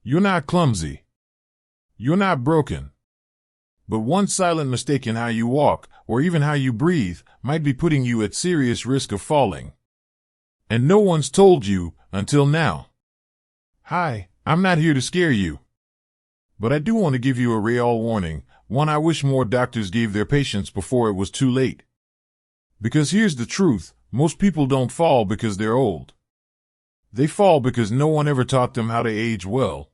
You're not clumsy. You're not broken. But one silent mistake in how you walk, or even how you breathe, might be putting you at serious risk of falling. And no one's told you, until now. Hi, I'm not here to scare you. But I do want to give you a real warning, one I wish more doctors gave their patients before it was too late. Because here's the truth, most people don't fall because they're old. They fall because no one ever taught them how to age well.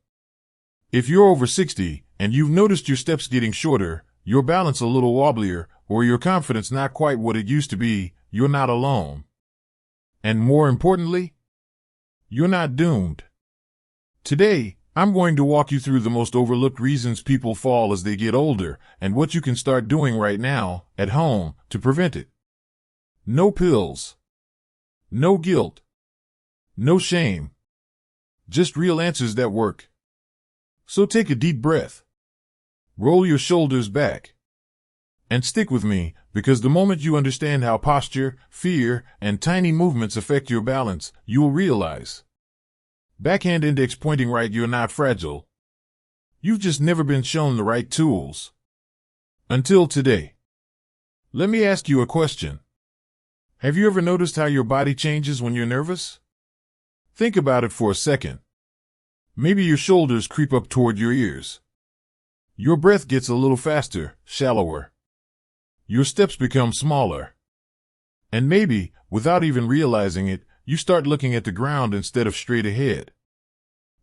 If you're over 60, and you've noticed your steps getting shorter, your balance a little wobblier, or your confidence not quite what it used to be, you're not alone. And more importantly, you're not doomed. Today, I'm going to walk you through the most overlooked reasons people fall as they get older, and what you can start doing right now, at home, to prevent it. No pills. No guilt. No shame. Just real answers that work. So take a deep breath. Roll your shoulders back. And stick with me, because the moment you understand how posture, fear, and tiny movements affect your balance, you will realize. Backhand index pointing right, you're not fragile. You've just never been shown the right tools. Until today. Let me ask you a question. Have you ever noticed how your body changes when you're nervous? Think about it for a second. Maybe your shoulders creep up toward your ears. Your breath gets a little faster, shallower. Your steps become smaller. And maybe, without even realizing it, you start looking at the ground instead of straight ahead.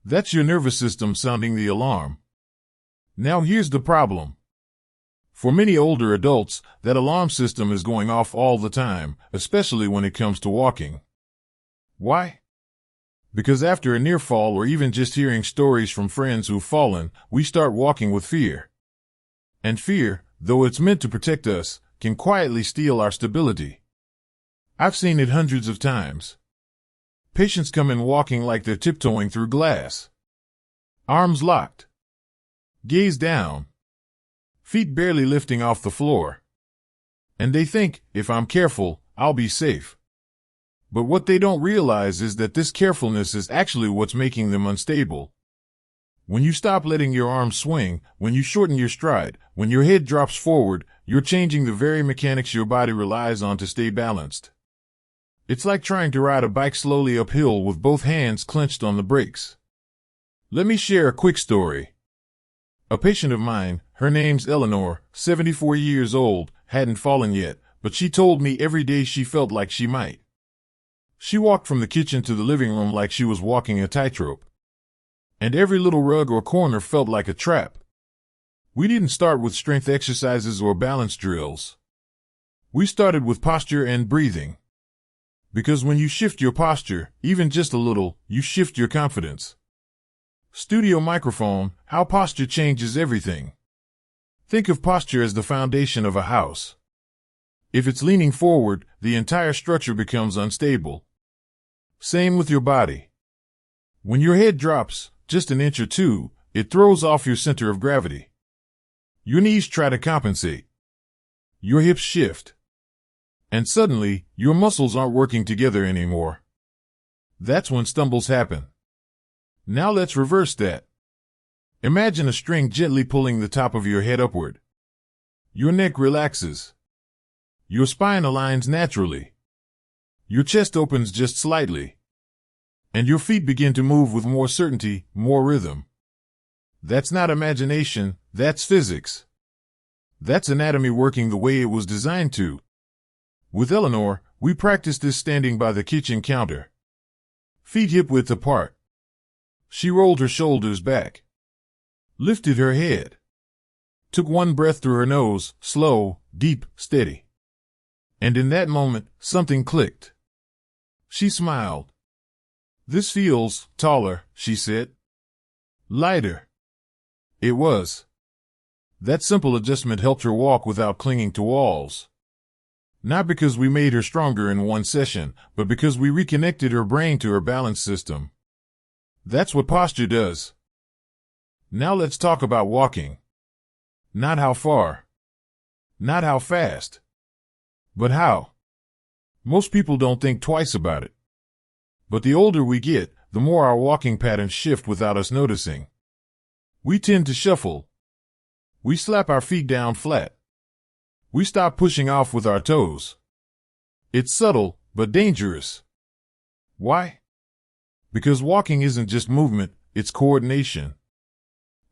That's your nervous system sounding the alarm. Now here's the problem. For many older adults, that alarm system is going off all the time, especially when it comes to walking. Why? Because after a near fall or even just hearing stories from friends who've fallen, we start walking with fear. And fear, though it's meant to protect us, can quietly steal our stability. I've seen it hundreds of times. Patients come in walking like they're tiptoeing through glass. Arms locked. Gaze down. Feet barely lifting off the floor. And they think, if I'm careful, I'll be safe. But what they don't realize is that this carefulness is actually what's making them unstable. When you stop letting your arms swing, when you shorten your stride, when your head drops forward, you're changing the very mechanics your body relies on to stay balanced. It's like trying to ride a bike slowly uphill with both hands clenched on the brakes. Let me share a quick story. A patient of mine, her name's Eleanor, 74 years old, hadn't fallen yet, but she told me every day she felt like she might. She walked from the kitchen to the living room like she was walking a tightrope. And every little rug or corner felt like a trap. We didn't start with strength exercises or balance drills. We started with posture and breathing. Because when you shift your posture, even just a little, you shift your confidence. Studio microphone, how posture changes everything. Think of posture as the foundation of a house. If it's leaning forward, the entire structure becomes unstable. Same with your body. When your head drops, just an inch or two, it throws off your center of gravity. Your knees try to compensate. Your hips shift. And suddenly, your muscles aren't working together anymore. That's when stumbles happen. Now let's reverse that. Imagine a string gently pulling the top of your head upward. Your neck relaxes. Your spine aligns naturally. Your chest opens just slightly. And your feet begin to move with more certainty, more rhythm. That's not imagination, that's physics. That's anatomy working the way it was designed to. With Eleanor, we practiced this standing by the kitchen counter. Feet hip-width apart. She rolled her shoulders back. Lifted her head. Took one breath through her nose, slow, deep, steady. And in that moment, something clicked. She smiled. This feels taller, she said. Lighter. It was. That simple adjustment helped her walk without clinging to walls. Not because we made her stronger in one session, but because we reconnected her brain to her balance system. That's what posture does. Now let's talk about walking. Not how far. Not how fast. But how. Most people don't think twice about it. But the older we get, the more our walking patterns shift without us noticing. We tend to shuffle. We slap our feet down flat. We stop pushing off with our toes. It's subtle, but dangerous. Why? Because walking isn't just movement, it's coordination.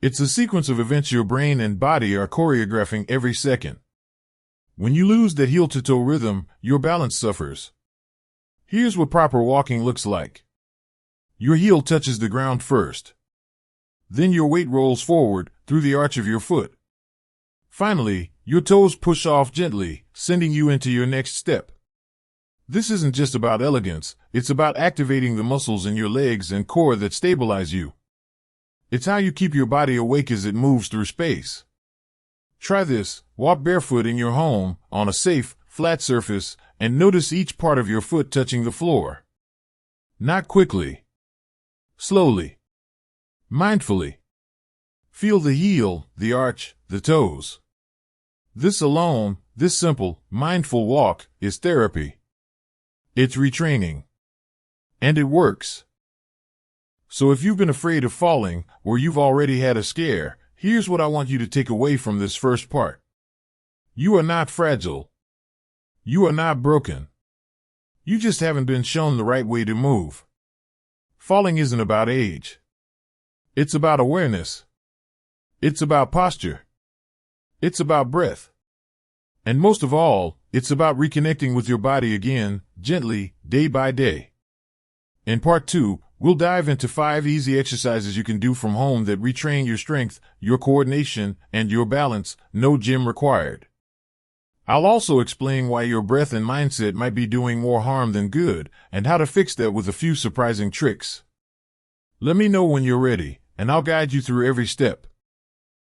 It's a sequence of events your brain and body are choreographing every second. When you lose that heel-to-toe rhythm, your balance suffers. Here's what proper walking looks like. Your heel touches the ground first. Then your weight rolls forward through the arch of your foot. Finally, your toes push off gently, sending you into your next step. This isn't just about elegance, it's about activating the muscles in your legs and core that stabilize you. It's how you keep your body awake as it moves through space. Try this. Walk barefoot in your home, on a safe, flat surface, and notice each part of your foot touching the floor. Not quickly. Slowly. Mindfully. Feel the heel, the arch, the toes. This alone, this simple, mindful walk, is therapy. It's retraining. And it works. So if you've been afraid of falling, or you've already had a scare, here's what I want you to take away from this first part. You are not fragile. You are not broken. You just haven't been shown the right way to move. Falling isn't about age. It's about awareness. It's about posture. It's about breath. And most of all, it's about reconnecting with your body again, gently, day by day. In part 2, we'll dive into 5 easy exercises you can do from home that retrain your strength, your coordination, and your balance, no gym required. I'll also explain why your breath and mindset might be doing more harm than good, and how to fix that with a few surprising tricks. Let me know when you're ready, and I'll guide you through every step.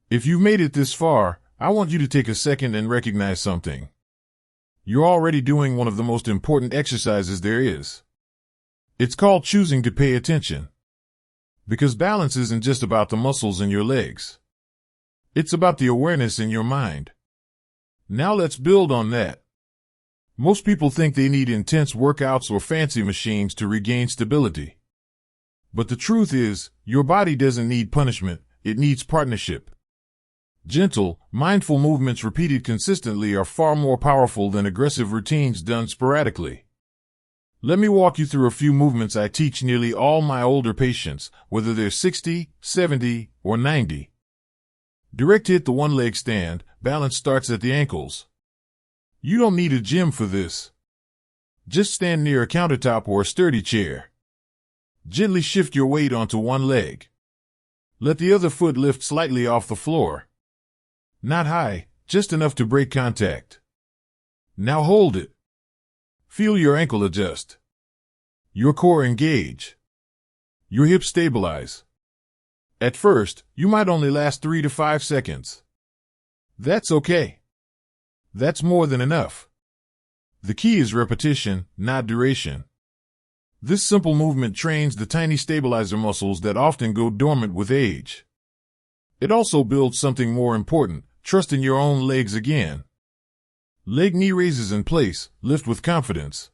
If you've made it this far, I want you to take a second and recognize something. You're already doing one of the most important exercises there is. It's called choosing to pay attention. Because balance isn't just about the muscles in your legs. It's about the awareness in your mind. Now let's build on that. Most people think they need intense workouts or fancy machines to regain stability. But the truth is, your body doesn't need punishment, it needs partnership. Gentle, mindful movements repeated consistently are far more powerful than aggressive routines done sporadically. Let me walk you through a few movements I teach nearly all my older patients, whether they're 60, 70, or 90. Direct hit the one-leg stand, balance starts at the ankles. You don't need a gym for this. Just stand near a countertop or a sturdy chair. Gently shift your weight onto one leg. Let the other foot lift slightly off the floor. Not high, just enough to break contact. Now hold it. Feel your ankle adjust. Your core engage. Your hips stabilize. At first, you might only last 3 to 5 seconds. That's okay. That's more than enough. The key is repetition, not duration. This simple movement trains the tiny stabilizer muscles that often go dormant with age. It also builds something more important, trust in your own legs again. Leg knee raises in place, lift with confidence.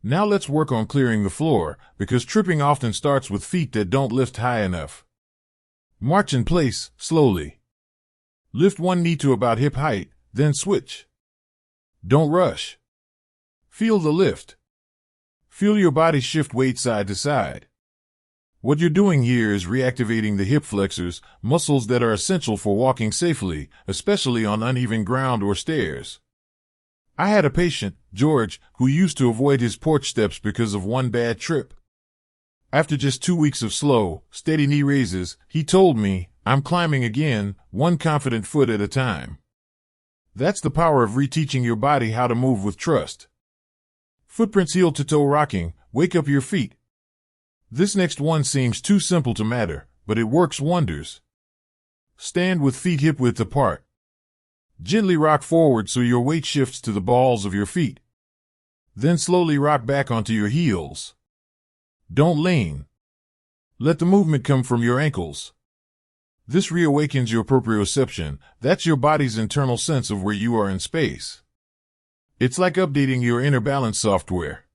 Now let's work on clearing the floor, because tripping often starts with feet that don't lift high enough. March in place, slowly. Lift one knee to about hip height, then switch. Don't rush. Feel the lift. Feel your body shift weight side to side. What you're doing here is reactivating the hip flexors, muscles that are essential for walking safely, especially on uneven ground or stairs. I had a patient, George, who used to avoid his porch steps because of one bad trip. After just 2 weeks of slow, steady knee raises, he told me, "I'm climbing again, one confident foot at a time." That's the power of reteaching your body how to move with trust. Footprints heel to toe rocking, wake up your feet. This next one seems too simple to matter, but it works wonders. Stand with feet hip width apart. Gently rock forward so your weight shifts to the balls of your feet. Then slowly rock back onto your heels. Don't lean. Let the movement come from your ankles. This reawakens your proprioception, that's your body's internal sense of where you are in space. It's like updating your inner balance software.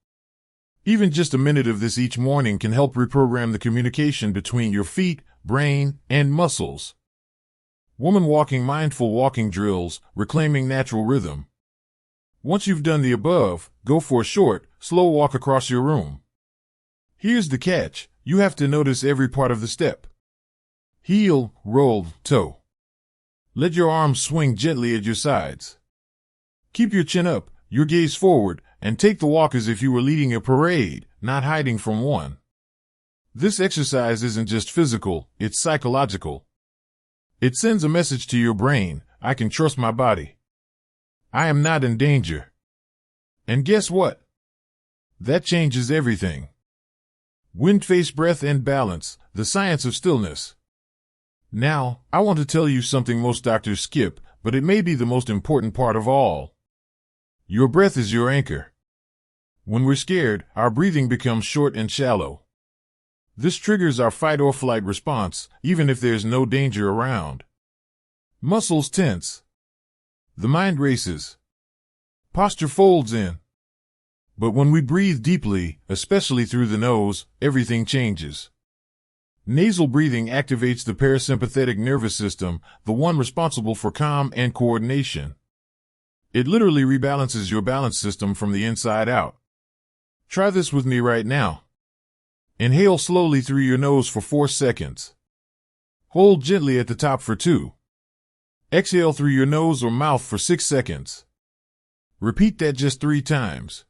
Even just a minute of this each morning can help reprogram the communication between your feet, brain, and muscles. Woman walking mindful walking drills, reclaiming natural rhythm. Once you've done the above, go for a short, slow walk across your room. Here's the catch. You have to notice every part of the step. Heel, roll, toe. Let your arms swing gently at your sides. Keep your chin up, your gaze forward, and take the walk as if you were leading a parade, not hiding from one. This exercise isn't just physical, it's psychological. It sends a message to your brain, I can trust my body. I am not in danger. And guess what? That changes everything. Wind, face, breath, and balance, the science of stillness. Now, I want to tell you something most doctors skip, but it may be the most important part of all. Your breath is your anchor. When we're scared, our breathing becomes short and shallow. This triggers our fight or flight response, even if there's no danger around. Muscles tense. The mind races. Posture folds in. But when we breathe deeply, especially through the nose, everything changes. Nasal breathing activates the parasympathetic nervous system, the one responsible for calm and coordination. It literally rebalances your balance system from the inside out. Try this with me right now. Inhale slowly through your nose for 4 seconds. Hold gently at the top for 2. Exhale through your nose or mouth for 6 seconds. Repeat that just 3 times.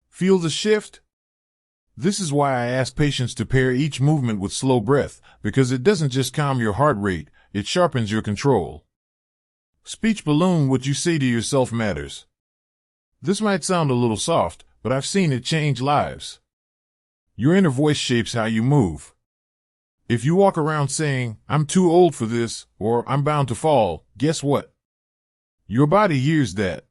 Feel the shift? This is why I ask patients to pair each movement with slow breath, because it doesn't just calm your heart rate, it sharpens your control. Speech balloon, what you say to yourself matters. This might sound a little soft, but I've seen it change lives. Your inner voice shapes how you move. If you walk around saying, I'm too old for this, or I'm bound to fall, guess what? Your body hears that.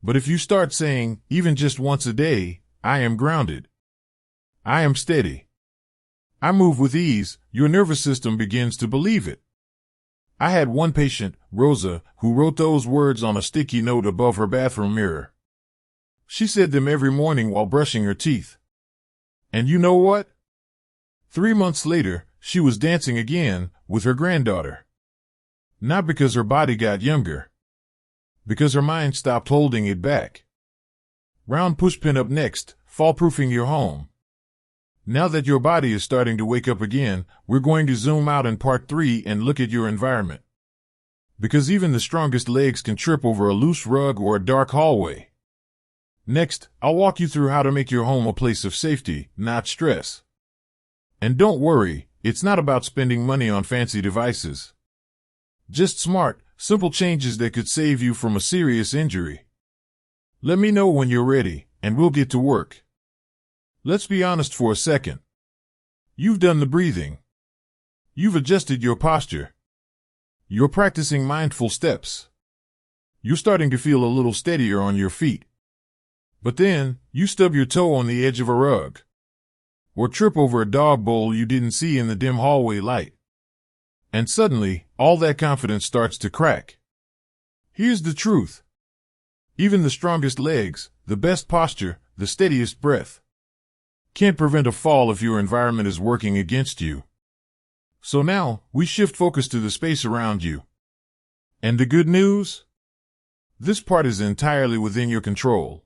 But if you start saying, even just once a day, I am grounded. I am steady. I move with ease, your nervous system begins to believe it. I had one patient, Rosa, who wrote those words on a sticky note above her bathroom mirror. She said them every morning while brushing her teeth. And you know what? 3 months later, she was dancing again with her granddaughter. Not because her body got younger. Because her mind stopped holding it back. Round pushpin up next, fall-proofing your home. Now that your body is starting to wake up again, we're going to zoom out in part 3 and look at your environment. Because even the strongest legs can trip over a loose rug or a dark hallway. Next, I'll walk you through how to make your home a place of safety, not stress. And don't worry, it's not about spending money on fancy devices. Just smart, simple changes that could save you from a serious injury. Let me know when you're ready, and we'll get to work. Let's be honest for a second. You've done the breathing. You've adjusted your posture. You're practicing mindful steps. You're starting to feel a little steadier on your feet. But then, you stub your toe on the edge of a rug. Or trip over a dog bowl you didn't see in the dim hallway light. And suddenly, all that confidence starts to crack. Here's the truth. Even the strongest legs, the best posture, the steadiest breath can't prevent a fall if your environment is working against you. So now, we shift focus to the space around you. And the good news? This part is entirely within your control.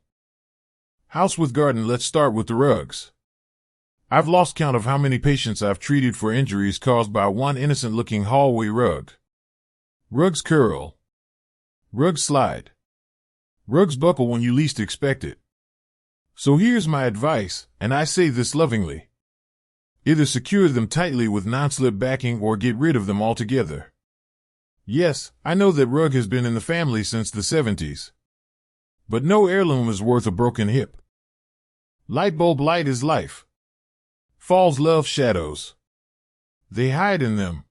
House with garden, let's start with the rugs. I've lost count of how many patients I've treated for injuries caused by one innocent-looking hallway rug. Rugs curl. Rugs slide. Rugs buckle when you least expect it. So here's my advice, and I say this lovingly. Either secure them tightly with non-slip backing or get rid of them altogether. Yes, I know that rug has been in the family since the 70s. But no heirloom is worth a broken hip. Light bulb light is life. Falls love shadows. They hide in them.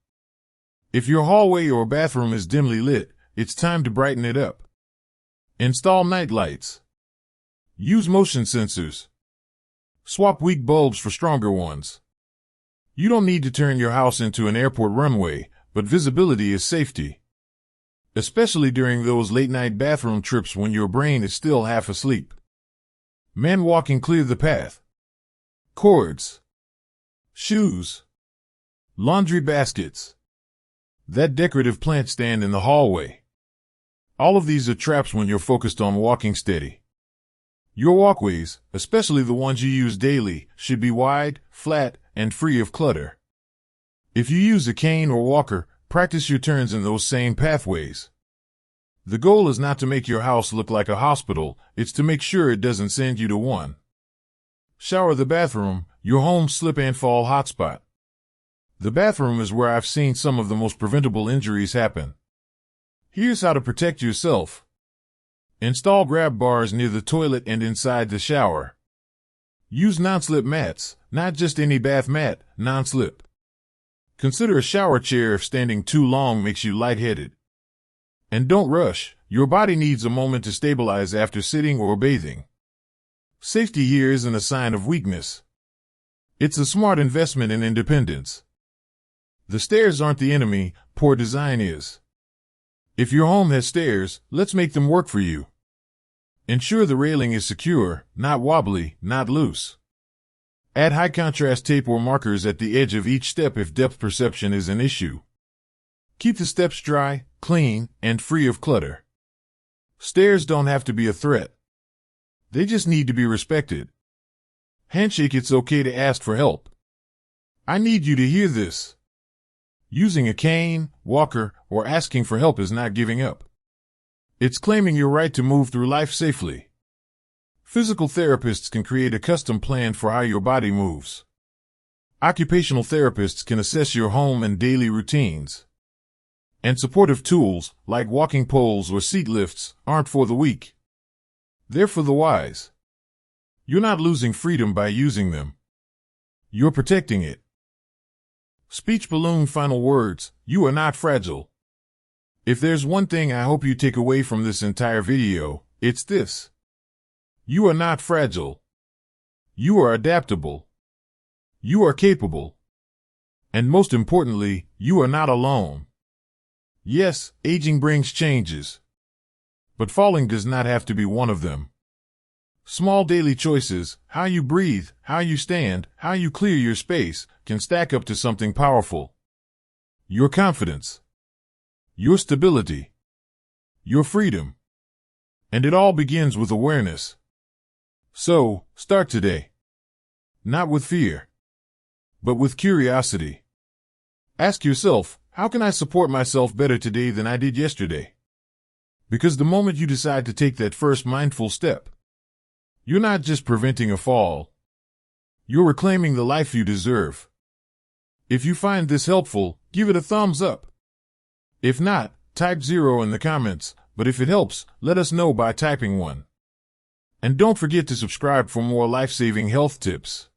If your hallway or bathroom is dimly lit, it's time to brighten it up. Install night lights. Use motion sensors. Swap weak bulbs for stronger ones. You don't need to turn your house into an airport runway, but visibility is safety. Especially during those late-night bathroom trips when your brain is still half asleep. Men walking clear the path. Cords. Shoes. Laundry baskets. That decorative plant stand in the hallway. All of these are traps when you're focused on walking steady. Your walkways, especially the ones you use daily, should be wide, flat, and free of clutter. If you use a cane or walker, practice your turns in those same pathways. The goal is not to make your house look like a hospital, it's to make sure it doesn't send you to one. Shower the bathroom, your home's slip and fall hotspot. The bathroom is where I've seen some of the most preventable injuries happen. Here's how to protect yourself. Install grab bars near the toilet and inside the shower. Use non-slip mats, not just any bath mat, non-slip. Consider a shower chair if standing too long makes you lightheaded. And don't rush, your body needs a moment to stabilize after sitting or bathing. Safety here isn't a sign of weakness. It's a smart investment in independence. The stairs aren't the enemy, poor design is. If your home has stairs, let's make them work for you. Ensure the railing is secure, not wobbly, not loose. Add high contrast tape or markers at the edge of each step if depth perception is an issue. Keep the steps dry, clean, and free of clutter. Stairs don't have to be a threat. They just need to be respected. Handshake, it's okay to ask for help. I need you to hear this. Using a cane, walker, or asking for help is not giving up. It's claiming your right to move through life safely. Physical therapists can create a custom plan for how your body moves. Occupational therapists can assess your home and daily routines. And supportive tools, like walking poles or seat lifts, aren't for the weak. They're for the wise. You're not losing freedom by using them. You're protecting it. Speech balloon final words, you are not fragile. If there's one thing I hope you take away from this entire video, it's this. You are not fragile. You are adaptable. You are capable. And most importantly, you are not alone. Yes, aging brings changes. But falling does not have to be one of them. Small daily choices, how you breathe, how you stand, how you clear your space, can stack up to something powerful. Your confidence. Your stability. Your freedom. And it all begins with awareness. So, start today. Not with fear, but with curiosity. Ask yourself, how can I support myself better today than I did yesterday? Because the moment you decide to take that first mindful step, you're not just preventing a fall. You're reclaiming the life you deserve. If you find this helpful, give it a thumbs up. If not, type 0 in the comments, but if it helps, let us know by typing 1. And don't forget to subscribe for more life-saving health tips.